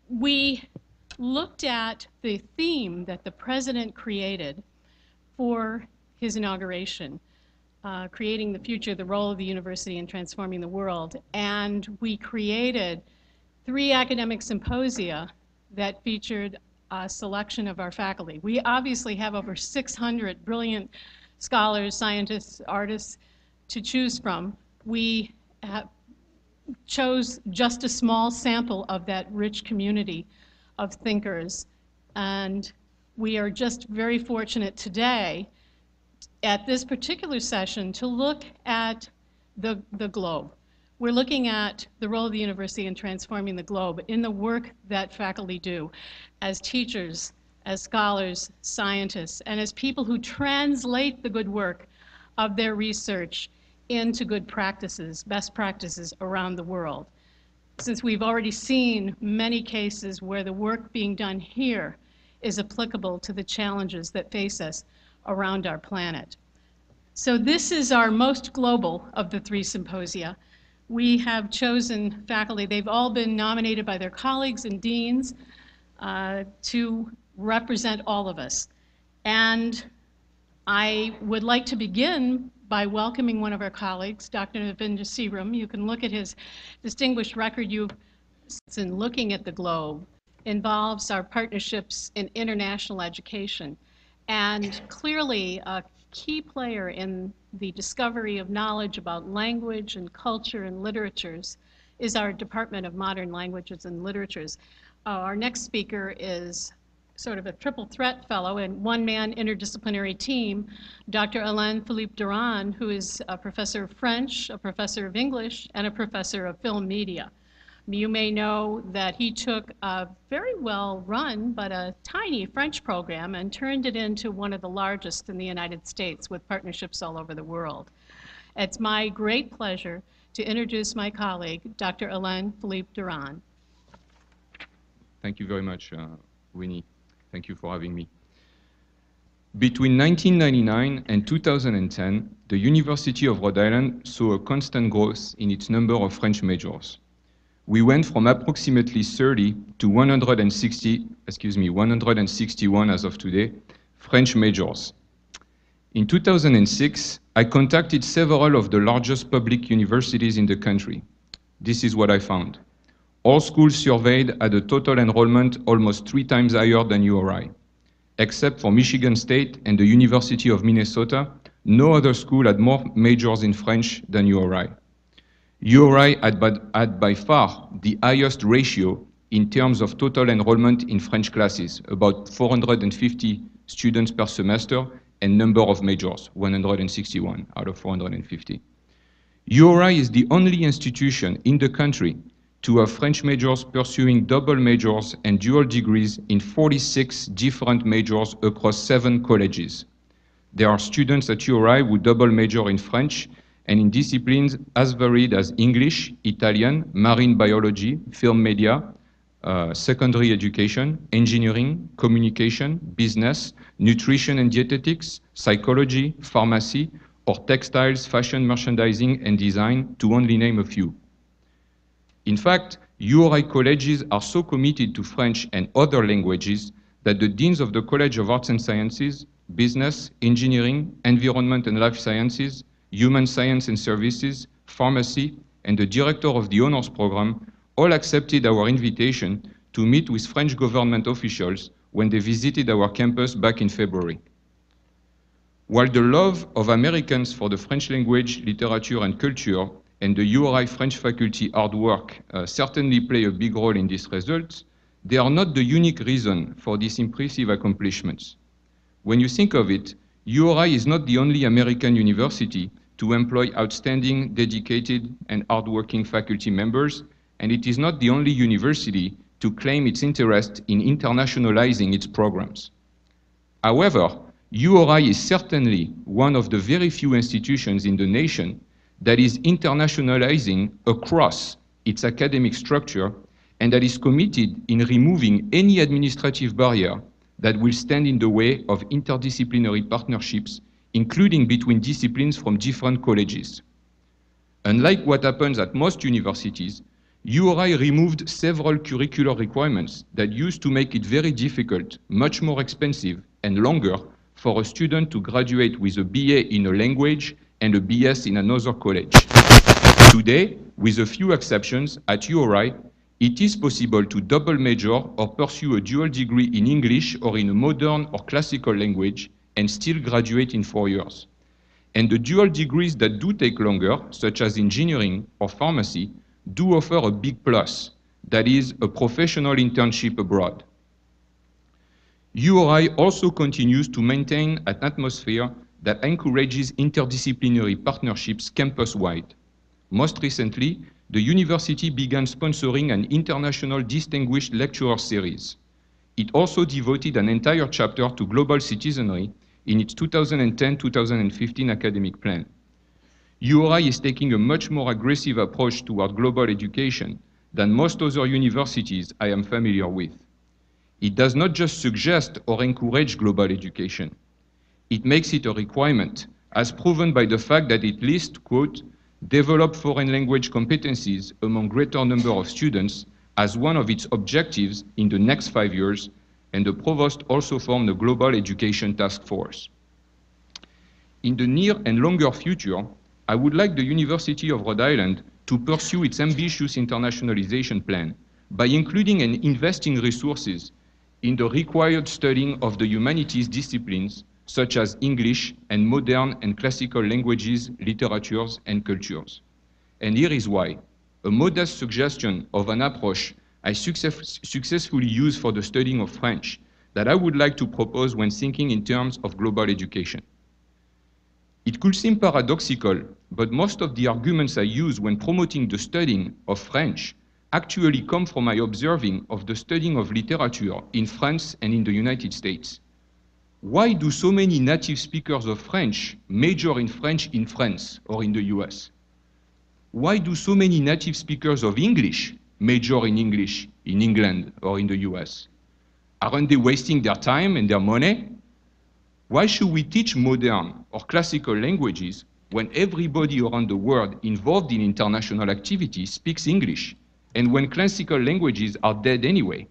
we looked at the theme that the president created for his inauguration, creating the future, the role of the university in transforming the world. And we created 3 academic symposia that featured a selection of our faculty. We obviously have over 600 brilliant scholars, scientists, artists to choose from. We chose just a small sample of that rich community of thinkers. And we are just very fortunate today at this particular session to look at the globe. We're looking at the role of the university in transforming the globe in the work that faculty do as teachers, as scholars, scientists, and as people who translate the good work of their research into good practices, best practices around the world. Since we've already seen many cases where the work being done here is applicable to the challenges that face us around our planet. So this is our most global of the 3 symposia. We have chosen faculty, they've all been nominated by their colleagues and deans to represent all of us. And I would like to begin by welcoming one of our colleagues, Dr. Navinder Seeram. You can look at his distinguished record in looking at the globe, involves our partnerships in international education, and clearly a key player in the discovery of knowledge about language and culture and literatures is our Department of Modern Languages and Literatures. Our next speaker is sort of a triple threat fellow and one-man interdisciplinary team, Dr. Alain Philippe Durand, who is a professor of French, a professor of English, and a professor of film media. You may know that he took a very well-run but a tiny French program and turned it into one of the largest in the United States with partnerships all over the world. It's my great pleasure to introduce my colleague, Dr. Alain Philippe Durand. Thank you very much, Winnie. Thank you for having me. Between 1999 and 2010, the University of Rhode Island saw a constant growth in its number of French majors. We went from approximately 30 to 161 as of today, French majors. In 2006, I contacted several of the largest public universities in the country. This is what I found. All schools surveyed had a total enrollment almost 3 times higher than URI. Except for Michigan State and the University of Minnesota, no other school had more majors in French than URI. URI had by far the highest ratio in terms of total enrollment in French classes, about 450 students per semester, and number of majors, 161 out of 450. URI is the only institution in the country to have French majors pursuing double majors and dual degrees in 46 different majors across 7 colleges. There are students at URI who double major in French and in disciplines as varied as English, Italian, marine biology, film media, secondary education, engineering, communication, business, nutrition and dietetics, psychology, pharmacy, or textiles, fashion, merchandising, and design, to only name a few. In fact, URI colleges are so committed to French and other languages that the deans of the College of Arts and Sciences, Business, Engineering, Environment and Life Sciences, Human Science and Services, Pharmacy, and the director of the Honors Program all accepted our invitation to meet with French government officials when they visited our campus back in February. While the love of Americans for the French language, literature, and culture and the URI French faculty hard work certainly play a big role in these results, they are not the unique reason for these impressive accomplishments. When you think of it, URI is not the only American university to employ outstanding, dedicated, and hardworking faculty members, and it is not the only university to claim its interest in internationalizing its programs. However, URI is certainly one of the very few institutions in the nation that is internationalizing across its academic structure and that is committed in removing any administrative barrier that will stand in the way of interdisciplinary partnerships, including between disciplines from different colleges. Unlike what happens at most universities, URI removed several curricular requirements that used to make it very difficult, much more expensive, and longer for a student to graduate with a BA in a language and a BS in another college. Today, with a few exceptions, at URI, it is possible to double major or pursue a dual degree in English or in a modern or classical language and still graduate in 4 years. And the dual degrees that do take longer, such as engineering or pharmacy, do offer a big plus, that is, a professional internship abroad. URI also continues to maintain an atmosphere that encourages interdisciplinary partnerships campus-wide. Most recently, the university began sponsoring an international distinguished lecturer series. It also devoted an entire chapter to global citizenry in its 2010-2015 academic plan. URI is taking a much more aggressive approach toward global education than most other universities I am familiar with. It does not just suggest or encourage global education. It makes it a requirement, as proven by the fact that it lists, quote, develop foreign language competencies among greater number of students as one of its objectives in the next 5 years, and the provost also formed a global education task force. In the near and longer future, I would like the University of Rhode Island to pursue its ambitious internationalization plan by including and investing resources in the required studying of the humanities disciplines such as English and modern and classical languages, literatures, and cultures. And here is why. A modest suggestion of an approach I successfully used for the studying of French that I would like to propose when thinking in terms of global education. It could seem paradoxical, but most of the arguments I use when promoting the studying of French actually come from my observing of the studying of literature in France and in the United States. Why do so many native speakers of French major in French in France or in the US? Why do so many native speakers of English major in English in England or in the US? Aren't they wasting their time and their money? Why should we teach modern or classical languages when everybody around the world involved in international activity speaks English, and when classical languages are dead anyway?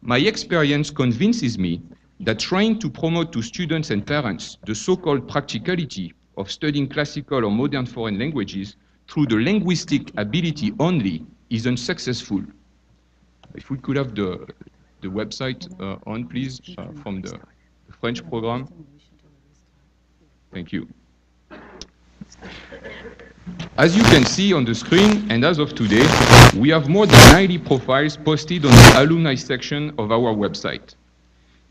My experience convinces me that trying to promote to students and parents the so-called practicality of studying classical or modern foreign languages through the linguistic ability only is unsuccessful. If we could have the website on, please, from the French program. Thank you. As you can see on the screen, and as of today, we have more than 90 profiles posted on the alumni section of our website.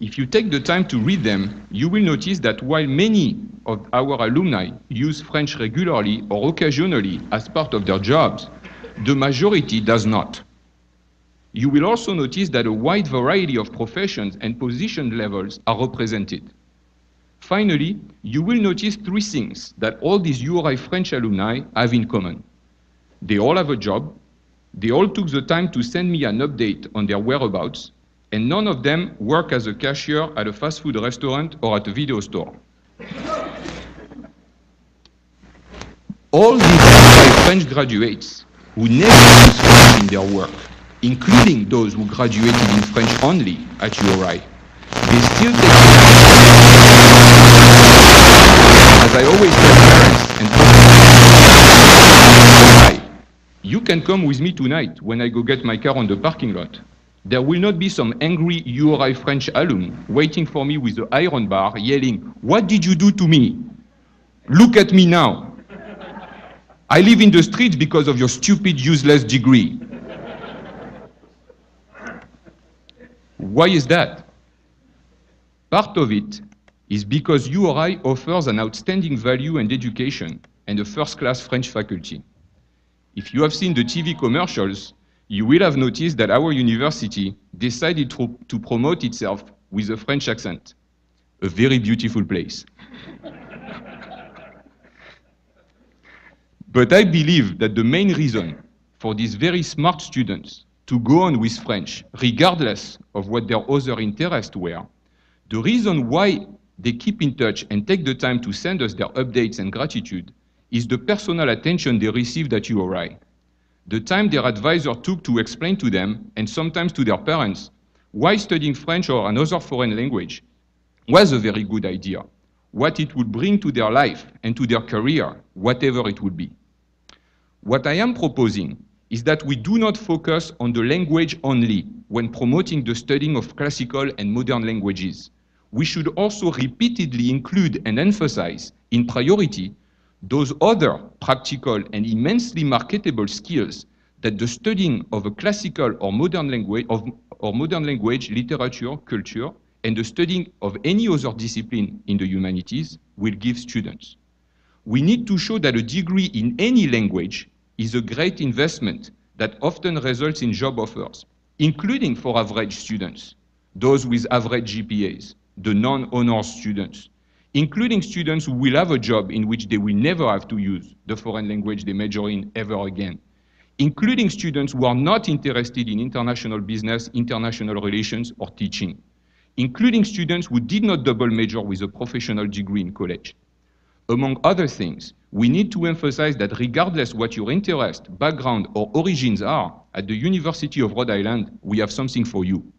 If you take the time to read them, you will notice that while many of our alumni use French regularly or occasionally as part of their jobs, the majority does not. You will also notice that a wide variety of professions and position levels are represented. Finally, you will notice 3 things that all these URI French alumni have in common. They all have a job, they all took the time to send me an update on their whereabouts, and none of them work as a cashier at a fast food restaurant or at a video store. All these URI French graduates who never use French in their work, including those who graduated in French only at URI, they still take, as I always tell parents and professors, you can come with me tonight when I go get my car on the parking lot. There will not be some angry URI French alum waiting for me with the iron bar yelling, "What did you do to me? Look at me now. I live in the streets because of your stupid, useless degree." Why is that? Part of it is because URI offers an outstanding value and education and a first-class French faculty. If you have seen the TV commercials, you will have noticed that our university decided to promote itself with a French accent. A very beautiful place. But I believe that the main reason for these very smart students to go on with French, regardless of what their other interests were, the reason why they keep in touch and take the time to send us their updates and gratitude is the personal attention they received at URI. The time their advisor took to explain to them, and sometimes to their parents, why studying French or another foreign language was a very good idea, what it would bring to their life and to their career, whatever it would be. What I am proposing is that we do not focus on the language only when promoting the studying of classical and modern languages. We should also repeatedly include and emphasize in priority those other practical and immensely marketable skills that the studying of a classical or modern language, literature, culture, and the studying of any other discipline in the humanities will give students. We need to show that a degree in any language is a great investment that often results in job offers, including for average students, those with average GPAs, the non-honors students, including students who will have a job in which they will never have to use the foreign language they major in ever again, including students who are not interested in international business, international relations, or teaching, including students who did not double major with a professional degree in college. Among other things, we need to emphasize that regardless what your interest, background, or origins are, at the University of Rhode Island, we have something for you.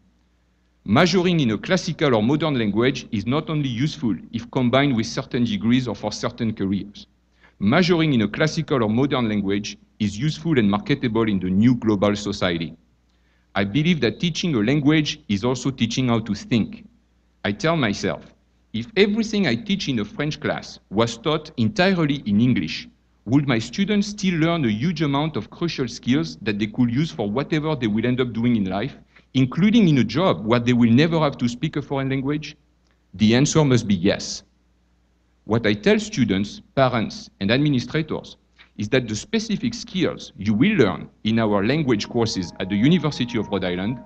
Majoring in a classical or modern language is not only useful if combined with certain degrees or for certain careers. Majoring in a classical or modern language is useful and marketable in the new global society. I believe that teaching a language is also teaching how to think. I tell myself, if everything I teach in a French class was taught entirely in English, would my students still learn a huge amount of crucial skills that they could use for whatever they will end up doing in life, including in a job where they will never have to speak a foreign language? The answer must be yes. What I tell students, parents, and administrators is that the specific skills you will learn in our language courses at the University of Rhode Island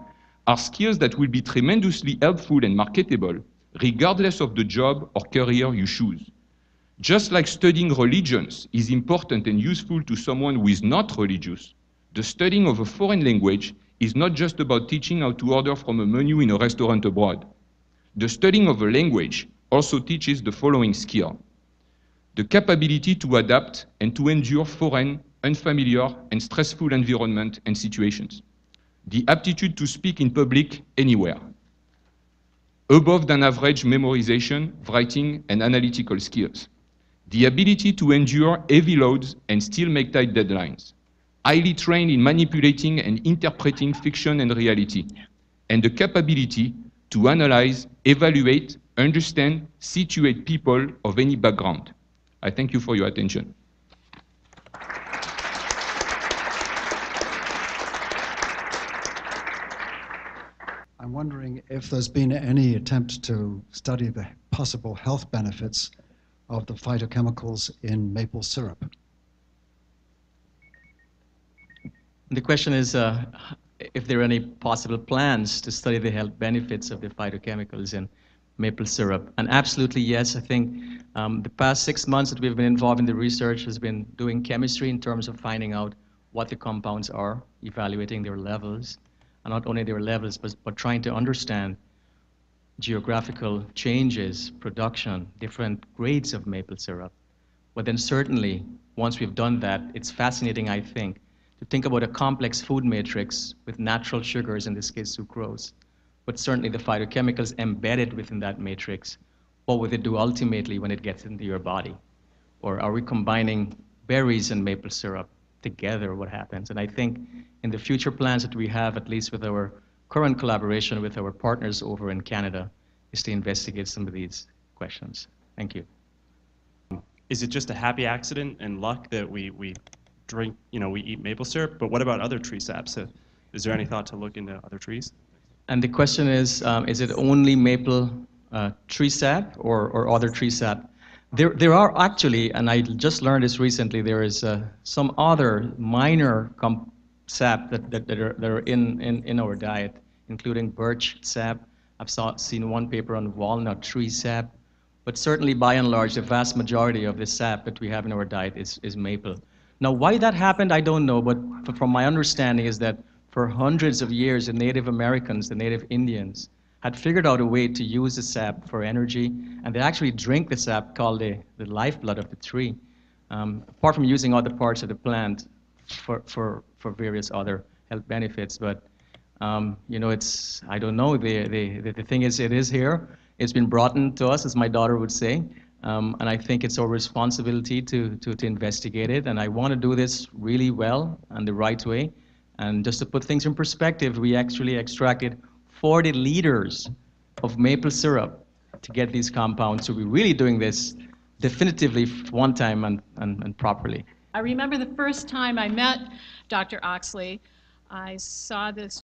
are skills that will be tremendously helpful and marketable regardless of the job or career you choose. Just like studying religions is important and useful to someone who is not religious, the studying of a foreign language is not just about teaching how to order from a menu in a restaurant abroad. The studying of a language also teaches the following skill: the capability to adapt and to endure foreign, unfamiliar, and stressful environment and situations. The aptitude to speak in public anywhere. Above than average memorization, writing, and analytical skills. The ability to endure heavy loads and still make tight deadlines. Highly trained in manipulating and interpreting fiction and reality. And the capability to analyze, evaluate, understand, situate people of any background. I thank you for your attention. I'm wondering if there's been any attempt to study the possible health benefits of the phytochemicals in maple syrup. The question is if there are any possible plans to study the health benefits of the phytochemicals in maple syrup. And absolutely yes. I think the past 6 months that we've been involved in the research has been doing chemistry in terms of finding out what the compounds are, evaluating their levels, and not only their levels, but trying to understand geographical changes, production, different grades of maple syrup. But then certainly, once we've done that, it's fascinating, I think, to think about a complex food matrix with natural sugars, in this case sucrose, but certainly the phytochemicals embedded within that matrix. What would it do ultimately when it gets into your body? Or are we combining berries and maple syrup together? What happens? And I think in the future plans that we have, at least with our current collaboration with our partners over in Canada, is to investigate some of these questions. Thank you. Is it just a happy accident and luck that we drink, we eat maple syrup? But what about other tree saps? Is there any thought to look into other trees? And the question is it only maple tree sap or other tree sap? There are actually, and I just learned this recently, there is some other minor sap that are in our diet, including birch sap. I've seen one paper on walnut tree sap, but certainly by and large, the vast majority of the sap that we have in our diet is maple. Now, why that happened, I don't know, but from my understanding is that for hundreds of years, the Native Americans, the Native Indians, had figured out a way to use the sap for energy, and they actually drink the sap called the lifeblood of the tree. Apart from using other parts of the plant, for various other health benefits. But you know, I don't know. The thing is, it is here. It's been brought in to us, as my daughter would say. And I think it's our responsibility to investigate it. And I want to do this really well and the right way. And just to put things in perspective, we actually extracted 40 liters of maple syrup to get these compounds. So we're really doing this definitively one time and properly. I remember the first time I met Dr. Oxley, I saw this